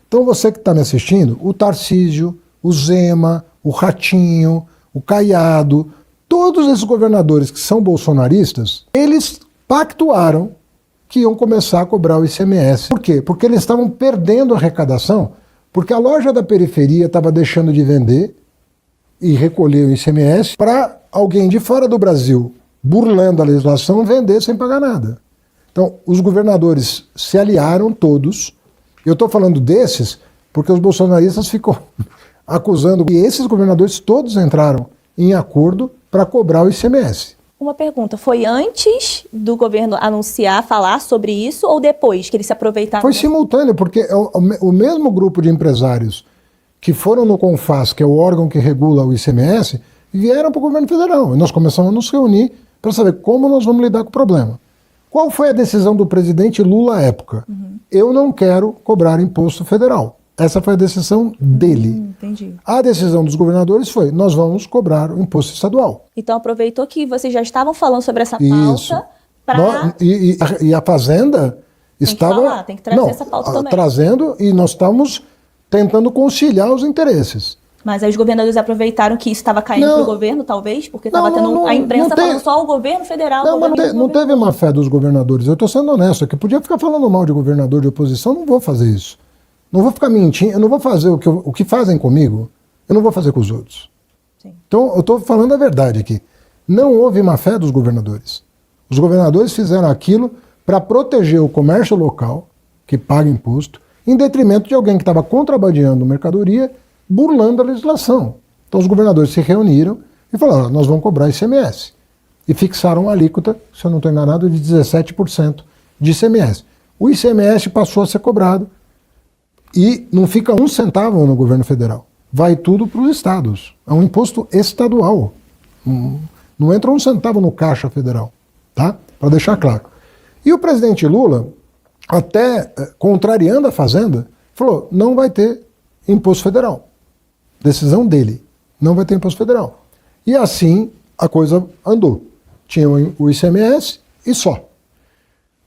Então você que está me assistindo, o Tarcísio, o Zema, o Ratinho, o Caiado, todos esses governadores que são bolsonaristas, eles pactuaram que iam começar a cobrar o ICMS. Por quê? Porque eles estavam perdendo a arrecadação, porque a loja da periferia estava deixando de vender e recolher o ICMS para alguém de fora do Brasil, burlando a legislação, vender sem pagar nada. Então, os governadores se aliaram todos. Eu estou falando desses porque os bolsonaristas ficam acusando que esses governadores todos entraram em acordo para cobrar o ICMS. Uma pergunta, foi antes do governo anunciar, falar sobre isso, ou depois que eles se aproveitaram? Foi simultâneo, porque o mesmo grupo de empresários que foram no CONFAS, que é o órgão que regula o ICMS, vieram para o governo federal. E nós começamos a nos reunir para saber como nós vamos lidar com o problema. Qual foi a decisão do presidente Lula à época? Eu não quero cobrar imposto federal. Essa foi a decisão dele. Entendi. A decisão dos governadores foi, nós vamos cobrar o imposto estadual. Então aproveitou que vocês já estavam falando sobre essa Isso. pauta para... E a Fazenda estava... Tem que trazer essa pauta também. Trazendo, e nós estamos tentando conciliar os interesses. Mas aí os governadores aproveitaram que isso estava caindo para o governo, talvez? Porque estava tendo a imprensa falando só o governo federal. Não teve má fé dos governadores. Eu estou sendo honesto aqui. Podia ficar falando mal de governador de oposição, não vou fazer isso. Não vou ficar mentindo, eu não vou fazer o que fazem comigo, eu não vou fazer com os outros. Sim. Então, eu estou falando a verdade aqui. Não houve má fé dos governadores. Os governadores fizeram aquilo para proteger o comércio local, que paga imposto, em detrimento de alguém que estava contrabandeando mercadoria, burlando a legislação. Então, os governadores se reuniram e falaram, nós vamos cobrar ICMS. E fixaram uma alíquota, se eu não estou enganado, de 17% de ICMS. O ICMS passou a ser cobrado. E não fica um centavo no governo federal. Vai tudo para os estados. É um imposto estadual. Não entra um centavo no caixa federal. Tá? Para deixar claro. E o presidente Lula, até contrariando a Fazenda, falou, não vai ter imposto federal. Decisão dele. Não vai ter imposto federal. E assim a coisa andou. Tinha o ICMS e só.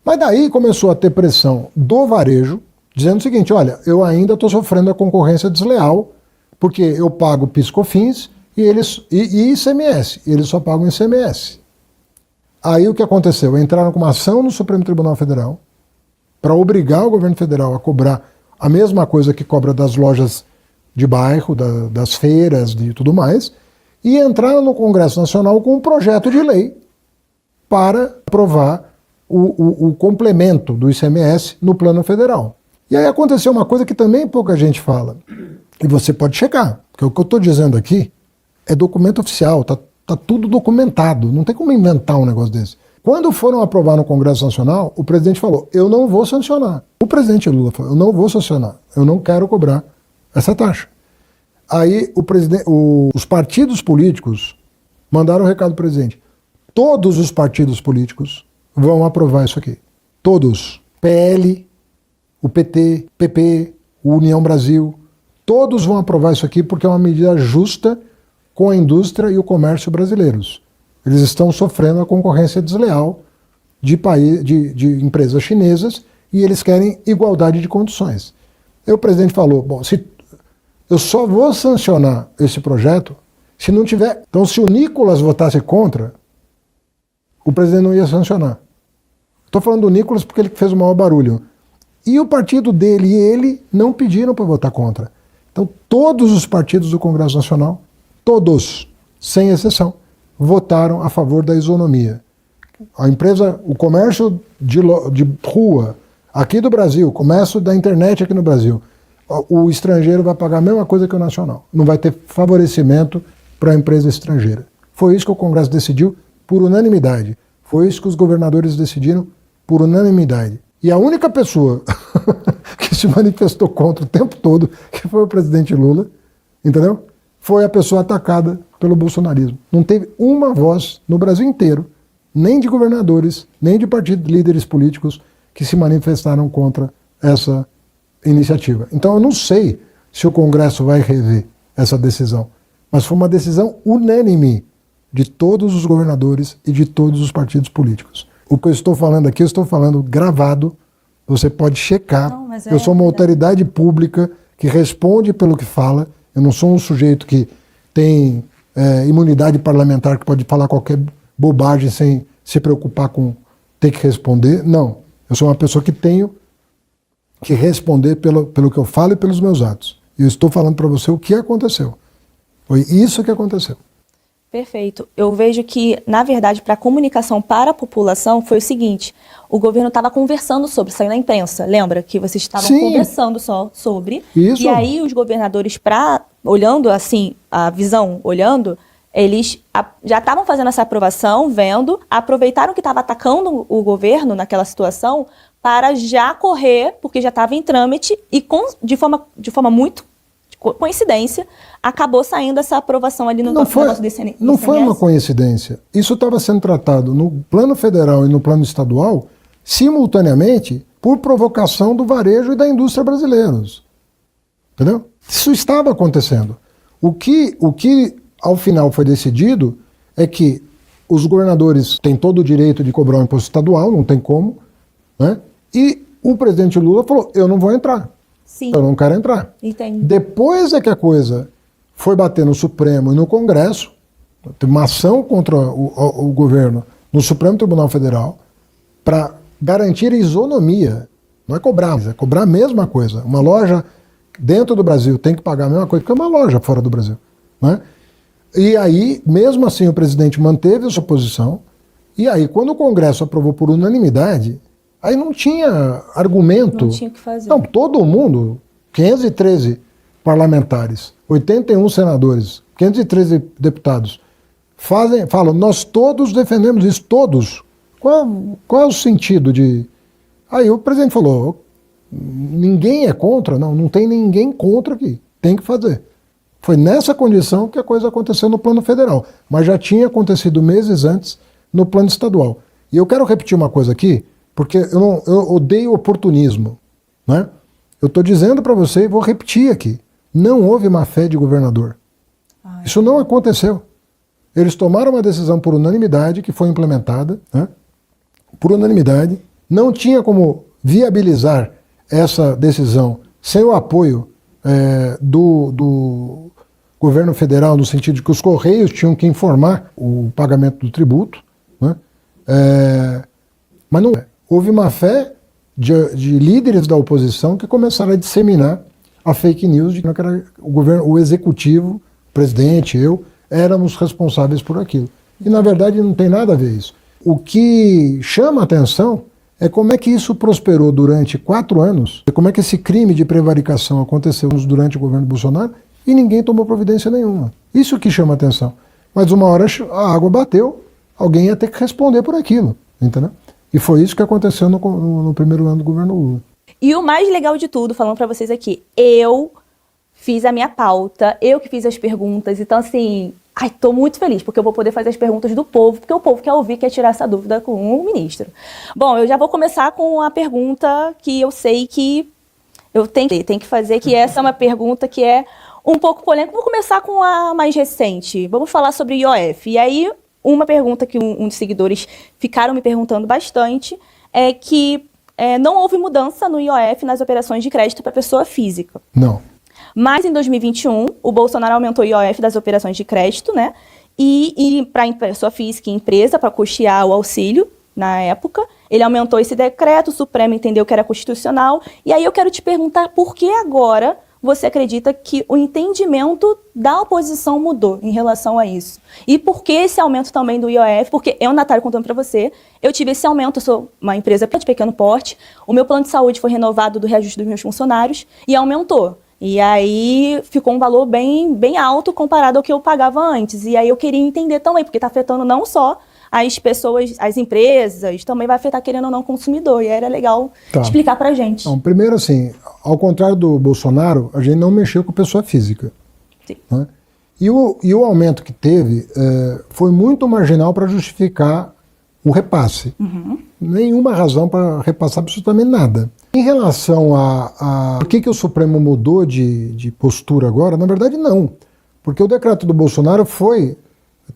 Mas daí começou a ter pressão do varejo, dizendo o seguinte, olha, eu ainda estou sofrendo a concorrência desleal, porque eu pago PIS/COFINS e ICMS, e eles só pagam ICMS. Aí o que aconteceu? Entraram com uma ação no Supremo Tribunal Federal para obrigar o governo federal a cobrar a mesma coisa que cobra das lojas de bairro, das feiras e tudo mais, e entraram no Congresso Nacional com um projeto de lei para aprovar o complemento do ICMS no plano federal. E aí aconteceu uma coisa que também pouca gente fala, e você pode checar, porque o que eu estou dizendo aqui é documento oficial, tá tudo documentado, não tem como inventar um negócio desse. Quando foram aprovar no Congresso Nacional, o presidente falou, eu não vou sancionar. O presidente Lula falou, eu não vou sancionar, eu não quero cobrar essa taxa. Aí os partidos políticos mandaram um recado para o presidente, todos os partidos políticos vão aprovar isso aqui. Todos. PL, o PT, PP, o União Brasil, todos vão aprovar isso aqui porque é uma medida justa com a indústria e o comércio brasileiros. Eles estão sofrendo a concorrência desleal de empresas chinesas e eles querem igualdade de condições. Aí o presidente falou, bom, eu só vou sancionar esse projeto se não tiver... Então, se o Nicolas votasse contra, o presidente não ia sancionar. Estou falando do Nicolas porque ele fez o maior barulho. E o partido dele e ele não pediram para votar contra. Então, todos os partidos do Congresso Nacional, todos, sem exceção, votaram a favor da isonomia. A empresa, o comércio de rua aqui do Brasil, o comércio da internet aqui no Brasil, o estrangeiro vai pagar a mesma coisa que o nacional. Não vai ter favorecimento para a empresa estrangeira. Foi isso que o Congresso decidiu por unanimidade. Foi isso que os governadores decidiram por unanimidade. E a única pessoa que se manifestou contra o tempo todo, que foi o presidente Lula, entendeu? Foi a pessoa atacada pelo bolsonarismo. Não teve uma voz no Brasil inteiro, nem de governadores, nem de partidos, líderes políticos, que se manifestaram contra essa iniciativa. Então eu não sei se o Congresso vai rever essa decisão, mas foi uma decisão unânime de todos os governadores e de todos os partidos políticos. O que eu estou falando aqui, eu estou falando gravado Você pode checar. Não, mas eu sou uma autoridade pública que responde pelo que fala. Eu não sou um sujeito que tem imunidade parlamentar, que pode falar qualquer bobagem sem se preocupar com ter que responder. Não. Eu sou uma pessoa que tenho que responder pelo que eu falo e pelos meus atos. Eu estou falando para você o que aconteceu. Foi isso que aconteceu. Perfeito. Eu vejo que, na verdade, para a comunicação para a população foi o seguinte: o governo estava conversando sobre, saiu na imprensa, lembra? Que vocês estavam conversando só sobre. Isso. E aí os governadores, olhando assim, a visão, olhando, eles já estavam fazendo essa aprovação, vendo, aproveitaram que estava atacando o governo naquela situação para já correr, porque já estava em trâmite e de forma muito coincidência, acabou saindo essa aprovação ali no negócio do ICMS. Não foi uma coincidência. Isso estava sendo tratado no plano federal e no plano estadual simultaneamente por provocação do varejo e da indústria brasileiros. Entendeu? Isso estava acontecendo. O que ao final foi decidido é que os governadores têm todo o direito de cobrar um imposto estadual, não tem como, né? E o presidente Lula falou, eu não vou entrar. Sim. Eu não quero entrar. Entendi. Depois é que a coisa foi bater no Supremo e no Congresso, teve uma ação contra o governo no Supremo Tribunal Federal para garantir a isonomia. Não é cobrar, mas é cobrar a mesma coisa. Uma loja dentro do Brasil tem que pagar a mesma coisa que uma loja fora do Brasil. Né? E aí, mesmo assim, o presidente manteve a sua posição. E aí, quando o Congresso aprovou por unanimidade, aí não tinha argumento. Não tinha o que fazer. Não, todo mundo, 513 parlamentares, 81 senadores, 513 deputados, falam, nós todos defendemos isso, todos. Qual é o sentido de... Aí o presidente falou, ninguém é contra? Não tem ninguém contra aqui, tem que fazer. Foi nessa condição que a coisa aconteceu no plano federal, mas já tinha acontecido meses antes no plano estadual. E eu quero repetir uma coisa aqui, porque eu odeio oportunismo, né? Eu estou dizendo para você e vou repetir aqui, não houve má fé de governador. Isso não aconteceu. Eles tomaram uma decisão por unanimidade, que foi implementada, né? Por unanimidade, não tinha como viabilizar essa decisão sem o apoio do governo federal, no sentido de que os Correios tinham que informar o pagamento do tributo, né? Mas não houve uma fé de líderes da oposição que começaram a disseminar a fake news de que era o executivo, o presidente, eu, éramos responsáveis por aquilo. E na verdade não tem nada a ver isso. O que chama a atenção é como é que isso prosperou durante 4 anos, como é que esse crime de prevaricação aconteceu durante o governo Bolsonaro e ninguém tomou providência nenhuma. Isso que chama a atenção. Mas uma hora a água bateu, alguém ia ter que responder por aquilo, entendeu? E foi isso que aconteceu no primeiro ano do governo Lula. E o mais legal de tudo, falando para vocês aqui, eu fiz a minha pauta, eu que fiz as perguntas, então assim, tô muito feliz, porque eu vou poder fazer as perguntas do povo, porque o povo quer ouvir, quer tirar essa dúvida com o ministro. Bom, eu já vou começar com a pergunta que eu sei que eu tenho que fazer, que essa é uma pergunta que é um pouco polêmica. Vou começar com a mais recente, vamos falar sobre IOF. E aí, uma pergunta que um dos seguidores ficaram me perguntando bastante é que não houve mudança no IOF nas operações de crédito para pessoa física. Não. Mas em 2021, o Bolsonaro aumentou o IOF das operações de crédito, né? E para pessoa física e empresa, para custear o auxílio, na época, ele aumentou esse decreto, o Supremo entendeu que era constitucional. E aí eu quero te perguntar por que agora você acredita que o entendimento da oposição mudou em relação a isso? E por que esse aumento também do IOF? Porque eu, Natália, contando para você, eu tive esse aumento, eu sou uma empresa de pequeno porte, o meu plano de saúde foi renovado do reajuste dos meus funcionários e aumentou. E aí ficou um valor bem alto comparado ao que eu pagava antes. E aí eu queria entender também, porque está afetando não só as pessoas, as empresas, também vai afetar, querendo ou não, o consumidor. E aí era legal explicar pra gente. Então, primeiro, assim, ao contrário do Bolsonaro, a gente não mexeu com pessoa física. Sim. Né? E o aumento que teve foi muito marginal para justificar o repasse. Uhum. Nenhuma razão para repassar absolutamente nada. Em relação a por que o Supremo mudou de postura agora, na verdade não. Porque o decreto do Bolsonaro foi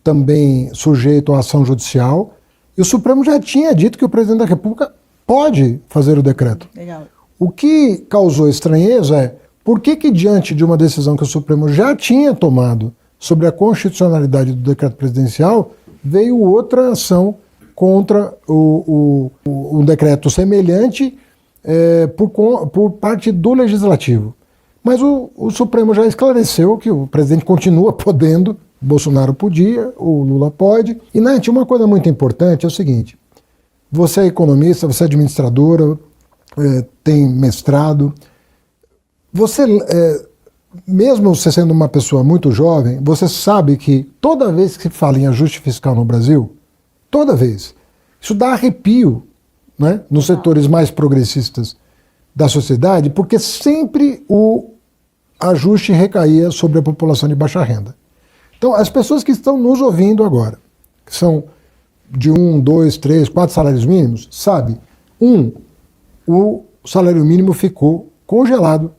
também sujeito à ação judicial e o Supremo já tinha dito que o presidente da República pode fazer o decreto. Legal. O que causou estranheza é por que diante de uma decisão que o Supremo já tinha tomado sobre a constitucionalidade do decreto presidencial, veio outra ação contra um decreto semelhante por parte do Legislativo. Mas o Supremo já esclareceu que o presidente continua podendo, Bolsonaro podia, o Lula pode. E, Nath, uma coisa muito importante é o seguinte, você é economista, você é administradora, tem mestrado, você, mesmo você sendo uma pessoa muito jovem, você sabe que toda vez que se fala em ajuste fiscal no Brasil, toda vez, isso dá arrepio, né, nos setores mais progressistas da sociedade, porque sempre o ajuste recaía sobre a população de baixa renda. Então, as pessoas que estão nos ouvindo agora, que são de 1, 2, 3, 4 salários mínimos, sabe, o salário mínimo ficou congelado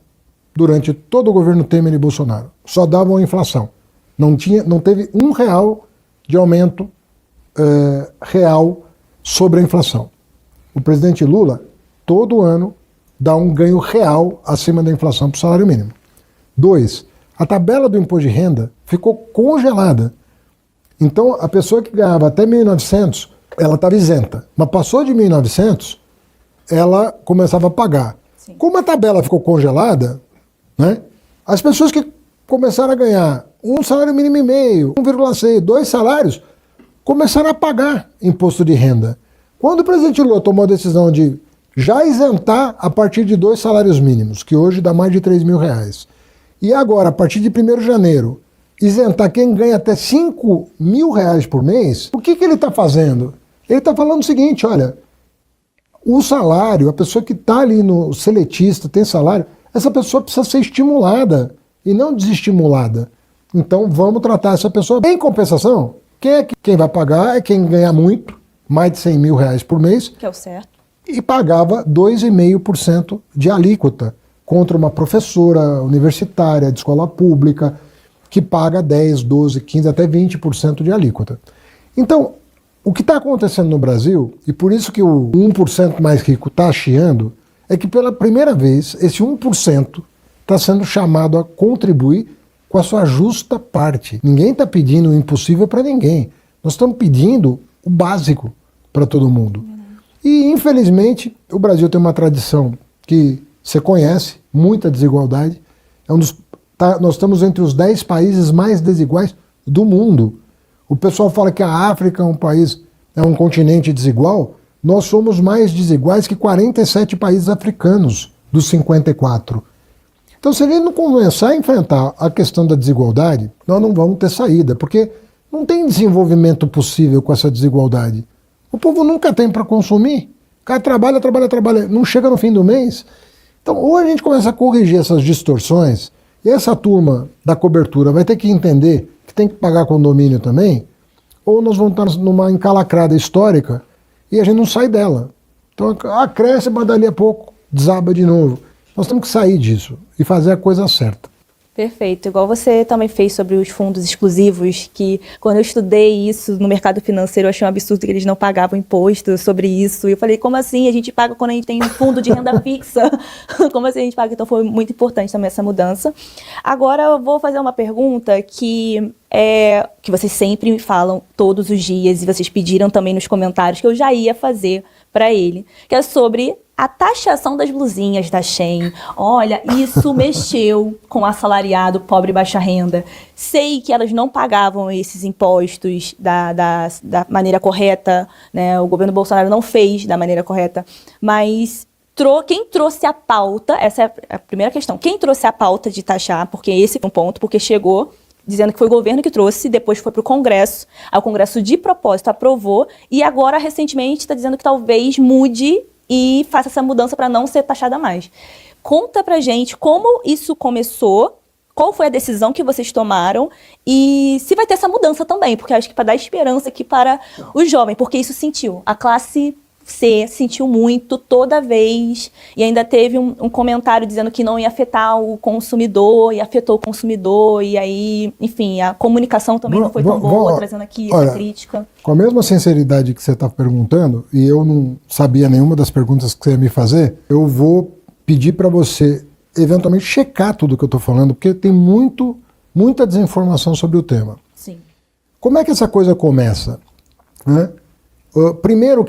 durante todo o governo Temer e Bolsonaro. Só davam a inflação. Não teve R$1 de aumento real sobre a inflação. O presidente Lula, todo ano, dá um ganho real acima da inflação para o salário mínimo. 2, a tabela do imposto de renda ficou congelada. Então, a pessoa que ganhava até 1.900, ela estava isenta. Mas passou de 1.900, ela começava a pagar. Sim. Como a tabela ficou congelada, né, as pessoas que começaram a ganhar um salário mínimo e meio, 1,6, 2 salários, começaram a pagar imposto de renda. Quando o presidente Lula tomou a decisão de já isentar a partir de 2 salários mínimos, que hoje dá mais de R$3.000, e agora, a partir de 1º de janeiro, isentar quem ganha até R$5.000 por mês, o que ele está fazendo? Ele está falando o seguinte, olha, o salário, a pessoa que está ali no seletista, tem salário, essa pessoa precisa ser estimulada e não desestimulada. Então vamos tratar essa pessoa. Em compensação, quem vai pagar é quem ganha muito, mais de R$100.000 por mês. Que é o certo. E pagava 2,5% de alíquota contra uma professora universitária de escola pública que paga 10, 12, 15, até 20% de alíquota. Então, o que está acontecendo no Brasil, e por isso que o 1% mais rico está chiando, é que pela primeira vez esse 1% está sendo chamado a contribuir com a sua justa parte. Ninguém está pedindo o impossível para ninguém. Nós estamos pedindo o básico para todo mundo. E, infelizmente, o Brasil tem uma tradição que você conhece, muita desigualdade. Nós estamos entre os 10 países mais desiguais do mundo. O pessoal fala que a África é um continente desigual. Nós somos mais desiguais que 47 países africanos dos 54. Então, se a gente não começar a enfrentar a questão da desigualdade, nós não vamos ter saída, porque não tem desenvolvimento possível com essa desigualdade. O povo nunca tem para consumir. O cara trabalha, não chega no fim do mês. Então, ou a gente começa a corrigir essas distorções, e essa turma da cobertura vai ter que entender que tem que pagar condomínio também, ou nós vamos estar numa encalacrada histórica e a gente não sai dela. Então, cresce, mas dali a pouco desaba de novo. Nós temos que sair disso e fazer a coisa certa. Perfeito. Igual você também fez sobre os fundos exclusivos, que quando eu estudei isso no mercado financeiro, eu achei um absurdo que eles não pagavam imposto sobre isso. E eu falei, como assim? A gente paga quando a gente tem um fundo de renda fixa? Como assim a gente paga? Então foi muito importante também essa mudança. Agora eu vou fazer uma pergunta que vocês sempre me falam todos os dias, e vocês pediram também nos comentários, que eu já ia fazer para ele, que é sobre a taxação das blusinhas da Shein. Olha, isso mexeu com o assalariado pobre e baixa renda. Sei que elas não pagavam esses impostos da maneira correta, né? O governo Bolsonaro não fez da maneira correta, mas quem trouxe a pauta, essa é a primeira questão, quem trouxe a pauta de taxar, porque esse é um ponto, porque chegou dizendo que foi o governo que trouxe, depois foi para o Congresso, aí o Congresso de propósito aprovou, e agora recentemente está dizendo que talvez mude e faça essa mudança para não ser taxada mais. Conta pra gente como isso começou, qual foi a decisão que vocês tomaram e se vai ter essa mudança também, porque acho que para dar esperança aqui para o jovem, porque isso sentiu. A classe sentiu muito toda vez, e ainda teve um comentário dizendo que não ia afetar o consumidor, e afetou o consumidor, e aí, enfim, a comunicação também não foi tão boa, trazendo aqui essa crítica. Com a mesma sinceridade que você está perguntando, e eu não sabia nenhuma das perguntas que você ia me fazer, eu vou pedir para você, eventualmente, checar tudo que eu estou falando, porque tem muita desinformação sobre o tema. Sim. Como é que essa coisa começa? Né? Primeiro,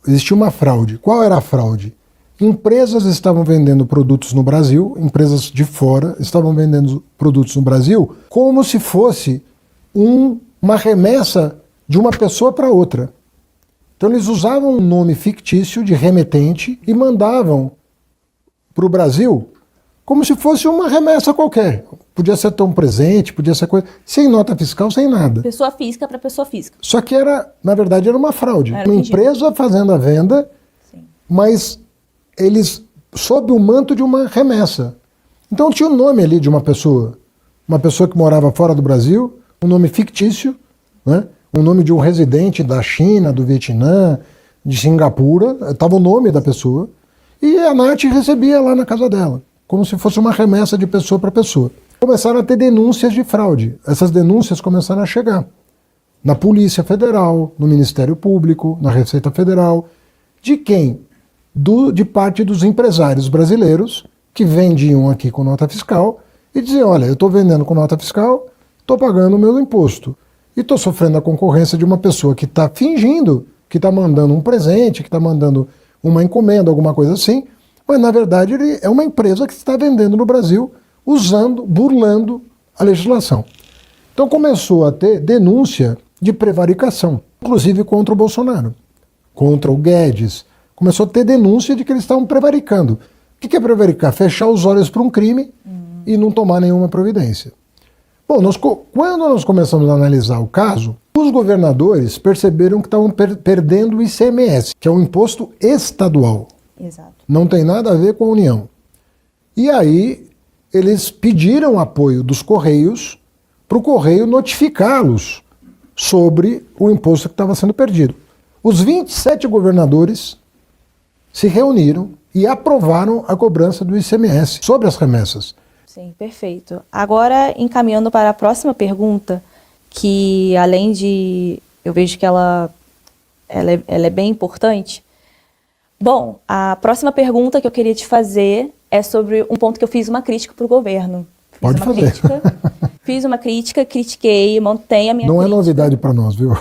existia uma fraude. Qual era a fraude? Empresas estavam vendendo produtos no Brasil, empresas de fora estavam vendendo produtos no Brasil como se fosse uma remessa de uma pessoa para outra. Então eles usavam um nome fictício de remetente e mandavam para o Brasil como se fosse uma remessa qualquer. Podia ser um presente, podia ser coisa, sem nota fiscal, sem nada. Pessoa física para pessoa física. Só que na verdade era uma fraude. Uma empresa fazendo a venda, sim, mas eles sob o manto de uma remessa. Então tinha o nome ali de uma pessoa que morava fora do Brasil, um nome fictício, né? Um nome de um residente da China, do Vietnã, de Singapura, estava o nome da pessoa, e a Nath recebia lá na casa dela, como se fosse uma remessa de pessoa para pessoa. Começaram a ter denúncias de fraude. Essas denúncias começaram a chegar na Polícia Federal, no Ministério Público, na Receita Federal. De quem? De parte dos empresários brasileiros que vendiam aqui com nota fiscal e diziam, olha, eu estou vendendo com nota fiscal, estou pagando o meu imposto e estou sofrendo a concorrência de uma pessoa que está fingindo, que está mandando um presente, que está mandando uma encomenda, alguma coisa assim, mas na verdade ele é uma empresa que está vendendo no Brasil burlando a legislação. Então começou a ter denúncia de prevaricação, inclusive contra o Bolsonaro, contra o Guedes. Começou a ter denúncia de que eles estavam prevaricando. O que é prevaricar? Fechar os olhos para um crime e não tomar nenhuma providência. Bom, quando nós começamos a analisar o caso, os governadores perceberam que estavam perdendo o ICMS, que é um imposto estadual. Exato. Não tem nada a ver com a União. E aí eles pediram apoio dos Correios para o Correio notificá-los sobre o imposto que estava sendo perdido. Os 27 governadores se reuniram e aprovaram a cobrança do ICMS sobre as remessas. Sim, perfeito. Agora, encaminhando para a próxima pergunta, que além de... eu vejo que ela é bem importante. Bom, a próxima pergunta que eu queria te fazer é sobre um ponto que eu fiz uma crítica para o governo. Pode fazer. Fiz uma crítica, critiquei, montei a minha crítica. Não é novidade para nós, viu?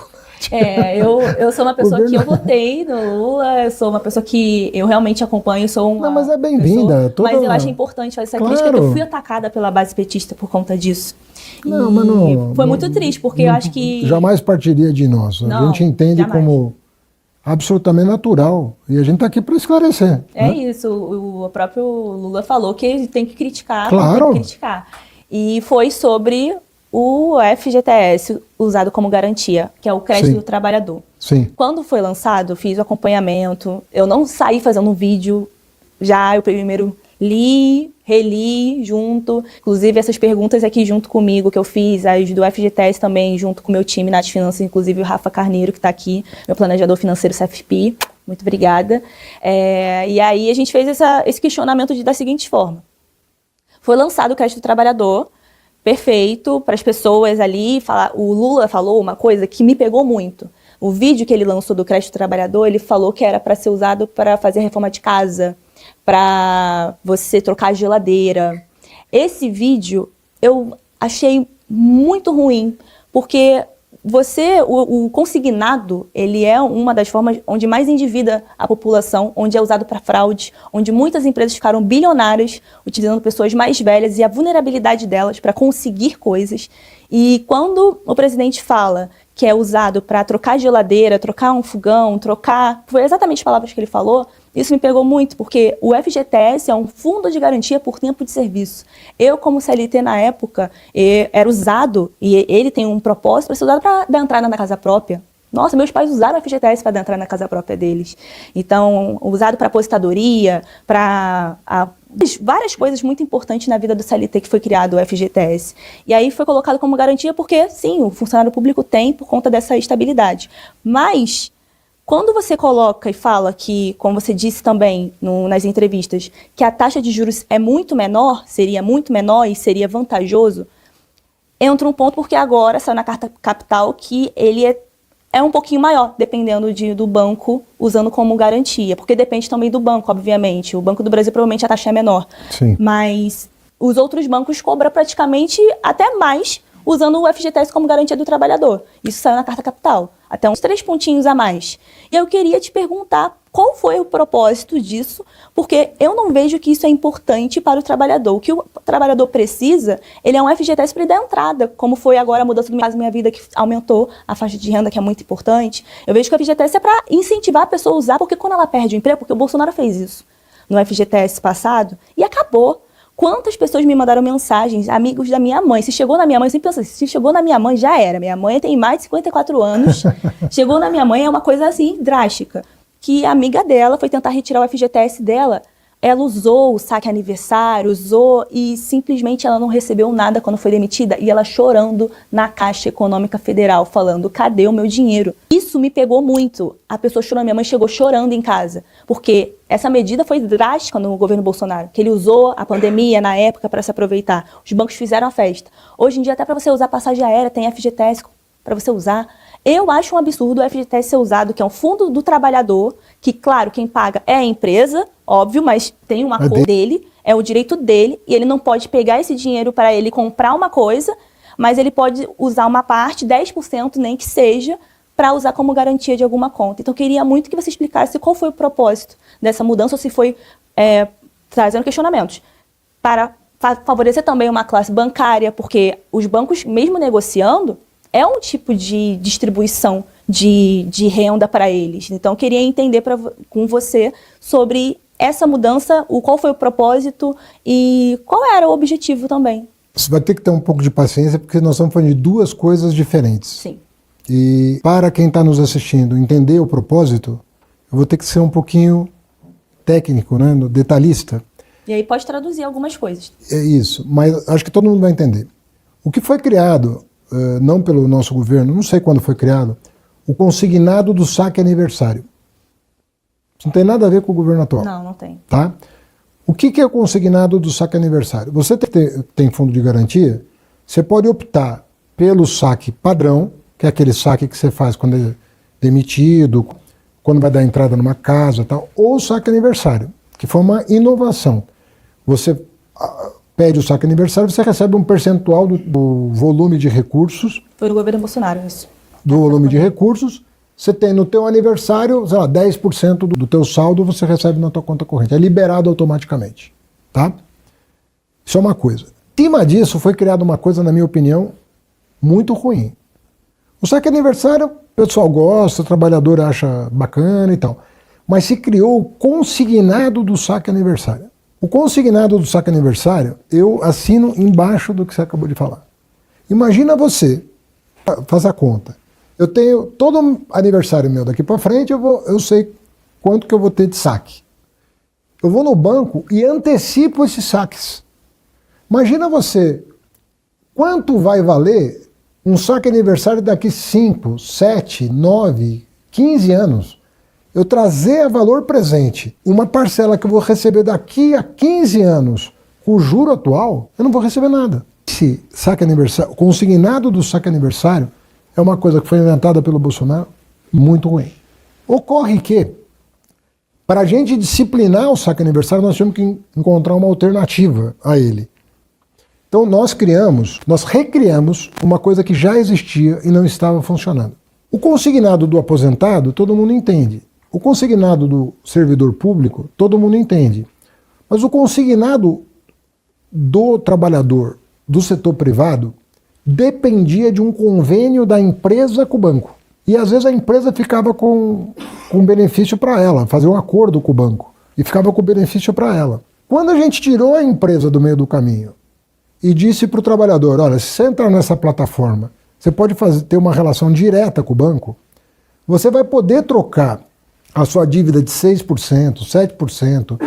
Eu sou uma pessoa que eu votei no Lula, eu sou uma pessoa que eu realmente acompanho, sou uma... Não, mas é bem-vinda. Mas eu acho importante fazer essa crítica, porque eu fui atacada pela base petista por conta disso. Não, mas não... Foi muito triste, porque eu acho que... Jamais partiria de nós. A gente entende como absolutamente natural. E a gente está aqui para esclarecer. É isso. O próprio Lula falou que ele tem que criticar. Claro. Tem que criticar. E foi sobre o FGTS usado como garantia, que é o crédito do trabalhador. Sim. Quando foi lançado, fiz o acompanhamento. Eu não saí fazendo um vídeo. Eu primeiro li, reli junto. Inclusive, essas perguntas aqui junto comigo que eu fiz, as do FGTS também, junto com o meu time Nath Finanças, inclusive o Rafa Carneiro, que está aqui, meu planejador financeiro CFP. Muito obrigada. E aí a gente fez esse questionamento da seguinte forma. Foi lançado o crédito do trabalhador, perfeito, para as pessoas ali. O Lula falou uma coisa que me pegou muito. O vídeo que ele lançou do crédito do trabalhador, ele falou que era para ser usado para fazer reforma de casa, para você trocar a geladeira. Esse vídeo eu achei muito ruim, porque o consignado, ele é uma das formas onde mais endivida a população, onde é usado para fraude, onde muitas empresas ficaram bilionárias utilizando pessoas mais velhas e a vulnerabilidade delas para conseguir coisas. E quando o presidente fala que é usado para trocar geladeira, trocar um fogão, foi exatamente as palavras que ele falou, isso me pegou muito, porque o FGTS é um fundo de garantia por tempo de serviço. Eu, como CLT na época, era usado, e ele tem um propósito para ser usado para dar entrada na casa própria. Nossa, meus pais usaram o FGTS para dar entrada na casa própria deles. Então, usado para aposentadoria, para várias coisas muito importantes na vida do CLT que foi criado o FGTS. E aí foi colocado como garantia porque, sim, o funcionário público tem por conta dessa estabilidade. Mas Quando você coloca e fala que, como você disse também nas entrevistas, que a taxa de juros é muito menor, seria muito menor e seria vantajoso, entra um ponto porque agora saiu na Carta Capital que ele é um pouquinho maior, dependendo do banco, usando como garantia. Porque depende também do banco, obviamente. O Banco do Brasil provavelmente a taxa é menor. Sim. Mas os outros bancos cobram praticamente até mais usando o FGTS como garantia do trabalhador. Isso saiu na Carta Capital. Até uns 3 pontinhos a mais. E eu queria te perguntar qual foi o propósito disso, porque eu não vejo que isso é importante para o trabalhador. O que o trabalhador precisa, ele é um FGTS para ele dar entrada, como foi agora a mudança do Minha Vida, que aumentou a faixa de renda, que é muito importante. Eu vejo que o FGTS é para incentivar a pessoa a usar, porque quando ela perde o emprego, porque o Bolsonaro fez isso no FGTS passado, e acabou. Quantas pessoas me mandaram mensagens, amigos da minha mãe? Se chegou na minha mãe, eu sempre penso assim, se chegou na minha mãe, já era. Minha mãe tem mais de 54 anos. Chegou na minha mãe, é uma coisa assim, drástica. Que a amiga dela foi tentar retirar o FGTS dela. Ela usou o saque aniversário, usou e simplesmente ela não recebeu nada quando foi demitida. E ela chorando na Caixa Econômica Federal, falando, cadê o meu dinheiro? Isso me pegou muito. A pessoa chorando, minha mãe chegou chorando em casa. Porque essa medida foi drástica no governo Bolsonaro, que ele usou a pandemia na época para se aproveitar. Os bancos fizeram a festa. Hoje em dia, até para você usar passagem aérea, tem FGTS para você usar. Eu acho um absurdo o FGTS ser usado, que é um fundo do trabalhador, que, claro, quem paga é a empresa, óbvio, mas tem uma cor dele, é o direito dele, e ele não pode pegar esse dinheiro para ele comprar uma coisa, mas ele pode usar uma parte, 10%, nem que seja, para usar como garantia de alguma conta. Então, eu queria muito que você explicasse qual foi o propósito dessa mudança, ou se foi trazendo questionamentos, para favorecer também uma classe bancária, porque os bancos, mesmo negociando, é um tipo de distribuição de renda para eles. Então, eu queria entender com você sobre essa mudança, qual foi o propósito e qual era o objetivo também. Você vai ter que ter um pouco de paciência, porque nós estamos falando de duas coisas diferentes. Sim. E para quem está nos assistindo entender o propósito, eu vou ter que ser um pouquinho técnico, né, detalhista. E aí pode traduzir algumas coisas. É isso, mas acho que todo mundo vai entender. O que foi criado, não pelo nosso governo, não sei quando foi criado, o consignado do saque aniversário. Isso não tem nada a ver com o governo atual. Não, não tem. Tá? O que é o consignado do saque aniversário? Você tem fundo de garantia, você pode optar pelo saque padrão, que é aquele saque que você faz quando é demitido, quando vai dar entrada numa casa, tal, ou o saque aniversário, que foi uma inovação. Você pede o saque aniversário, você recebe um percentual do volume de recursos. Foi no governo Bolsonaro isso. Do volume de recursos, você tem no teu aniversário, sei lá, 10% do teu saldo você recebe na tua conta corrente. É liberado automaticamente, tá? Isso é uma coisa. Em cima disso foi criada uma coisa, na minha opinião, muito ruim. O saque aniversário, o pessoal gosta, o trabalhador acha bacana e tal. Mas se criou o consignado do saque aniversário. O consignado do saque aniversário, eu assino embaixo do que você acabou de falar. Imagina você, faz a conta. Eu tenho todo aniversário meu daqui para frente, eu sei quanto que eu vou ter de saque. Eu vou no banco e antecipo esses saques. Imagina você, quanto vai valer um saque aniversário daqui 5, 7, 9, 15 anos? Eu trazer a valor presente uma parcela que eu vou receber daqui a 15 anos com o juro atual, eu não vou receber nada. Esse saque aniversário, o consignado do saque aniversário, é uma coisa que foi inventada pelo Bolsonaro, muito ruim. Ocorre que, para a gente disciplinar o saque aniversário, nós temos que encontrar uma alternativa a ele. Então nós recriamos uma coisa que já existia e não estava funcionando. O consignado do aposentado, todo mundo entende. O consignado do servidor público, todo mundo entende. Mas o consignado do trabalhador do setor privado dependia de um convênio da empresa com o banco. E às vezes a empresa ficava com benefício para ela, fazia um acordo com o banco, e ficava com benefício para ela. Quando a gente tirou a empresa do meio do caminho e disse para o trabalhador, olha, se você entrar nessa plataforma, você pode ter uma relação direta com o banco, você vai poder trocar a sua dívida de 6%, 7%,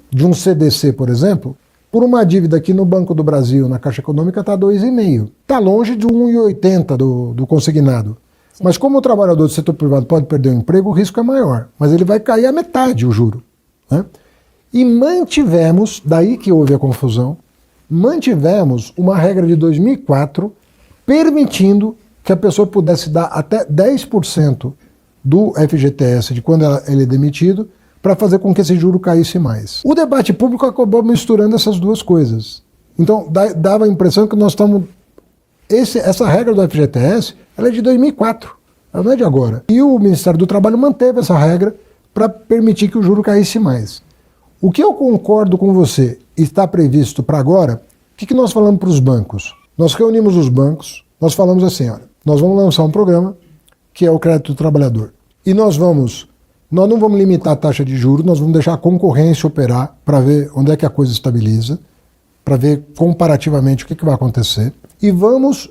de um CDC, por exemplo, por uma dívida aqui no Banco do Brasil, na Caixa Econômica, está 2,5%. Está longe de 1,80% do consignado. Mas como o trabalhador do setor privado pode perder o emprego, o risco é maior. Mas ele vai cair a metade, o juro. Né? E mantivemos, daí que houve a confusão, mantivemos uma regra de 2004 permitindo que a pessoa pudesse dar até 10% do FGTS de quando ele é demitido para fazer com que esse juro caísse mais. O debate público acabou misturando essas duas coisas. Então, dava a impressão que nós estamos... Essa regra do FGTS, ela é de 2004, ela não é de agora. E o Ministério do Trabalho manteve essa regra para permitir que o juro caísse mais. O que eu concordo com você está previsto para agora, o que nós falamos para os bancos? Nós reunimos os bancos, nós falamos assim, olha, nós vamos lançar um programa que é o crédito do trabalhador. E nós não vamos limitar a taxa de juros, nós vamos deixar a concorrência operar para ver onde é que a coisa estabiliza, para ver comparativamente o que vai acontecer. E vamos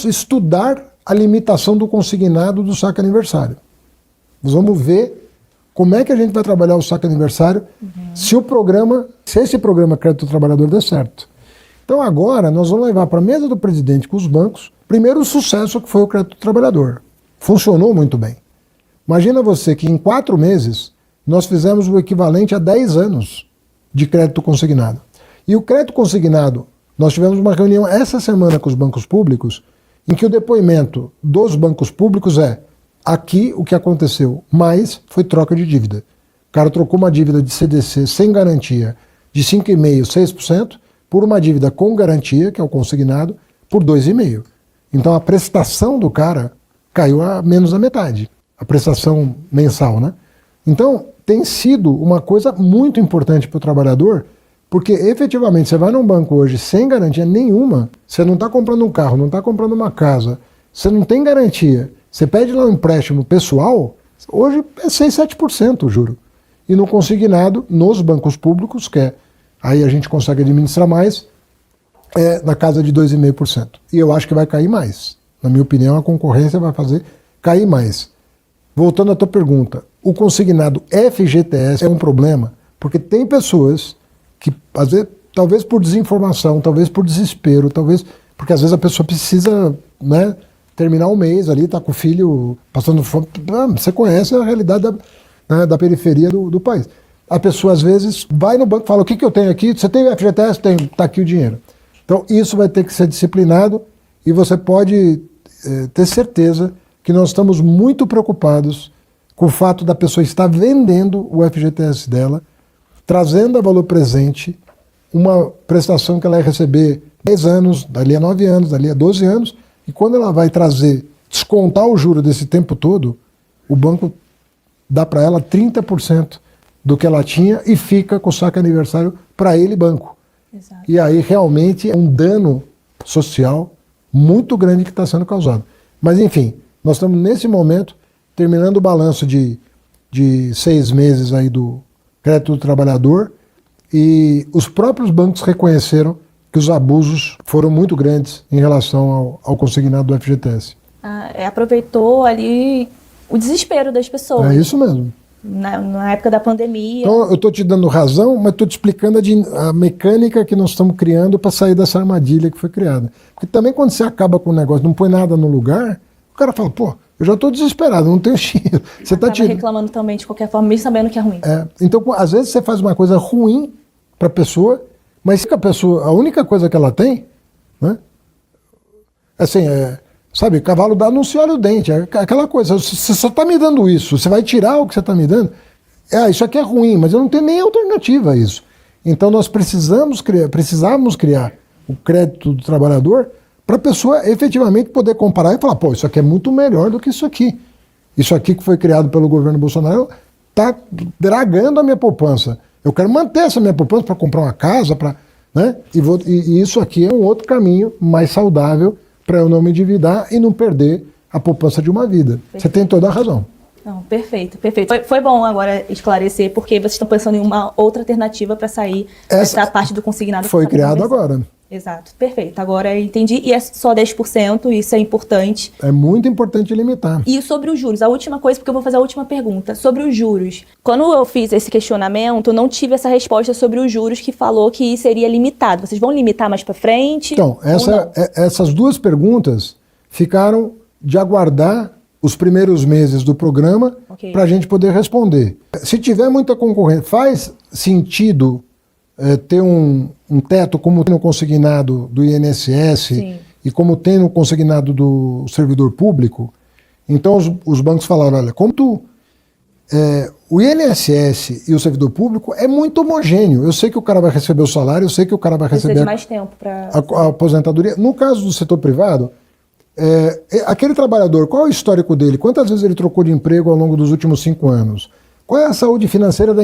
estudar a limitação do consignado do saque aniversário. Nós vamos ver como é que a gente vai trabalhar o saque aniversário se esse programa Crédito do Trabalhador der certo. Então agora nós vamos levar para a mesa do presidente com os bancos, primeiro o sucesso que foi o Crédito do Trabalhador. Funcionou muito bem. Imagina você que em 4 meses nós fizemos o equivalente a 10 anos de crédito consignado. E o crédito consignado, nós tivemos uma reunião essa semana com os bancos públicos, em que o depoimento dos bancos públicos aqui o que aconteceu mais foi troca de dívida. O cara trocou uma dívida de CDC sem garantia de 5,5%, 6%, por uma dívida com garantia, que é o consignado, por 2,5%. Então a prestação do cara caiu a menos da metade, a prestação mensal, né? Então tem sido uma coisa muito importante para o trabalhador, porque efetivamente você vai num banco hoje sem garantia nenhuma, você não está comprando um carro, não está comprando uma casa, você não tem garantia, você pede lá um empréstimo pessoal, hoje é 6, 7% o juro. E no consignado, nos bancos públicos, aí a gente consegue administrar mais, na casa de 2,5%. E eu acho que vai cair mais. Na minha opinião, a concorrência vai fazer cair mais. Voltando à tua pergunta, o consignado FGTS é um problema, porque tem pessoas que, às vezes, talvez por desinformação, talvez por desespero, talvez porque às vezes a pessoa precisa, né, terminar um mês ali, tá com o filho passando fome. Você conhece a realidade da periferia do país. A pessoa, às vezes, vai no banco e fala, o que eu tenho aqui? Você tem o FGTS? Tem, tá aqui o dinheiro. Então, isso vai ter que ser disciplinado e você pode ter certeza que nós estamos muito preocupados com o fato da pessoa estar vendendo o FGTS dela, trazendo a valor presente uma prestação que ela vai receber 10 anos, dali a 9 anos, dali a 12 anos, e quando ela vai descontar o juro desse tempo todo, o banco dá para ela 30% do que ela tinha e fica com o saque aniversário para ele, banco. Exato. E aí realmente é um dano social muito grande que está sendo causado. Mas enfim, nós estamos nesse momento terminando o balanço de 6 meses aí do crédito do trabalhador e os próprios bancos reconheceram que os abusos foram muito grandes em relação ao consignado do FGTS. Aproveitou ali o desespero das pessoas. É isso mesmo. Na época da pandemia. Então eu estou te dando razão, mas estou te explicando a mecânica que nós estamos criando para sair dessa armadilha que foi criada. Porque também quando você acaba com o negócio, não põe nada no lugar, o cara fala, pô, eu já estou desesperado, não tenho dinheiro. Você está reclamando também de qualquer forma, mesmo sabendo que é ruim. Então, às vezes você faz uma coisa ruim para a pessoa, mas se a única coisa que ela tem, né? Assim, sabe, cavalo dá não se olha o dente, é aquela coisa, você só está me dando isso, você vai tirar o que você está me dando? Isso aqui é ruim, mas eu não tenho nem alternativa a isso. Então nós precisávamos criar o crédito do trabalhador para a pessoa efetivamente poder comparar e falar, pô, isso aqui é muito melhor do que isso aqui. Isso aqui que foi criado pelo governo Bolsonaro está dragando a minha poupança. Eu quero manter essa minha poupança para comprar uma casa, né? E isso aqui é um outro caminho mais saudável para eu não me endividar e não perder a poupança de uma vida. Perfeito. Você tem toda a razão. Não, perfeito. Foi bom agora esclarecer porque vocês estão pensando em uma outra alternativa para sair dessa parte do consignado. Foi criado agora. Exato, perfeito. Agora eu entendi. E é só 10%, isso é importante. É muito importante limitar. E sobre os juros, a última coisa, porque eu vou fazer a última pergunta. Sobre os juros. Quando eu fiz esse questionamento, eu não tive essa resposta sobre os juros que falou que seria limitado. Vocês vão limitar mais para frente? Então, essas duas perguntas ficaram de aguardar os primeiros meses do programa para a gente poder responder. Se tiver muita concorrência, faz sentido ter um teto como tem no consignado do INSS Sim. e como tem no consignado do servidor público? Então os bancos falaram, olha, o INSS e o servidor público é muito homogêneo. Eu sei que o cara vai receber o salário, eu sei que o cara vai receber mais tempo para a aposentadoria. No caso do setor privado, aquele trabalhador, qual é o histórico dele? Quantas vezes ele trocou de emprego ao longo dos últimos 5 anos? Qual é a saúde financeira da empresa?